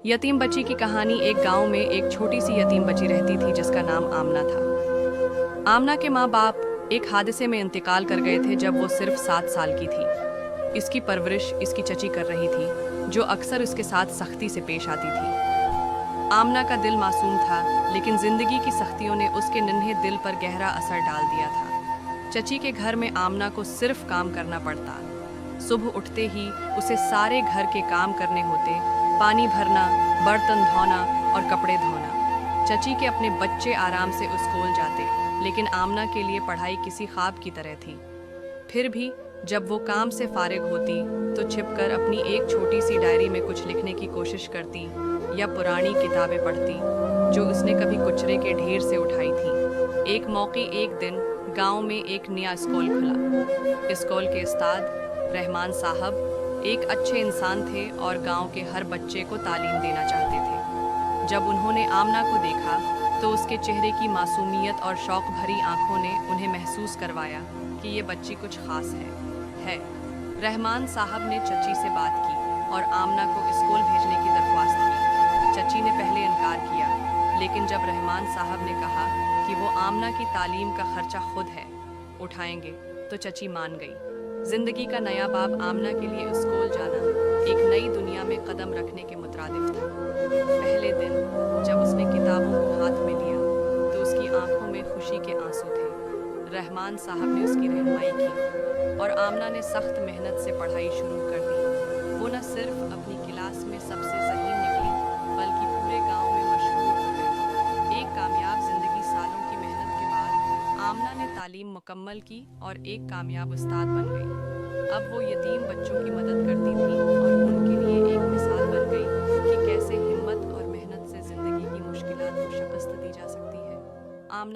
यतीम बच्ची की कहानी। एक गांव में एक छोटी सी यतीम बच्ची रहती थी जिसका नाम आमना था। आमना के माँ बाप एक हादसे में इंतकाल कर गए थे जब वो सिर्फ 7 साल की थी। इसकी परवरिश इसकी चची कर रही थी, जो अक्सर उसके साथ सख्ती से पेश आती थी। आमना का दिल मासूम था, लेकिन जिंदगी की सख्तियों ने उसके नन्हे दिल पर गहरा असर डाल दिया था। चची के घर में आमना को सिर्फ काम करना पड़ता। सुबह उठते ही उसे सारे घर के काम करने होते, पानी भरना, बर्तन धोना और कपड़े धोना। चची के अपने बच्चे आराम से स्कूल जाते, लेकिन आमना के लिए पढ़ाई किसी ख्वाब की तरह थी। फिर भी जब वो काम से फारिग होती तो छिपकर अपनी एक छोटी सी डायरी में कुछ लिखने की कोशिश करती या पुरानी किताबें पढ़ती जो उसने कभी कुचरे के ढेर से उठाई थी। एक मौके एक दिन गांव में एक नया स्कूल खुला। स्कूल के उस्ताद रहमान साहब एक अच्छे इंसान थे और गांव के हर बच्चे को तालीम देना चाहते थे। जब उन्होंने आमना को देखा तो उसके चेहरे की मासूमियत और शौक भरी आंखों ने उन्हें महसूस करवाया कि ये बच्ची कुछ खास है। रहमान साहब ने चची से बात की और आमना को स्कूल भेजने की दरख्वास्त की। चची ने पहले इनकार किया, लेकिन जब रहमान साहब ने कहा कि वो आमना की तालीम का खर्चा खुद उठाएंगे तो चची मान गई। जिंदगी का नया बाब आमना के लिए स्कूल जाना एक नई दुनिया में कदम रखने के मुतरादिफ था। पहले दिन जब उसने किताबों को हाथ में लिया तो उसकी आंखों में खुशी के आंसू थे। रहमान साहब ने उसकी रहनुमाई की और आमना ने सख्त मेहनत से पढ़ाई शुरू कर दी। वो न सिर्फ अपनी क्लास में सबसे सही निकली, बल्कि पूरे गांव में मशहूर हो गई। एक कामयाब जिंदगी, सालों की मेहनत के बाद आमना ने तालीम मुकम्मल की और एक कामयाब उस्ताद बन गई। अब वो यतीम बच्चों की मदद करती थी और उनके लिए एक मिसाल बन गई कि कैसे हिम्मत और मेहनत से जिंदगी की मुश्किलात को शिकस्त दी जा सकती है। आमना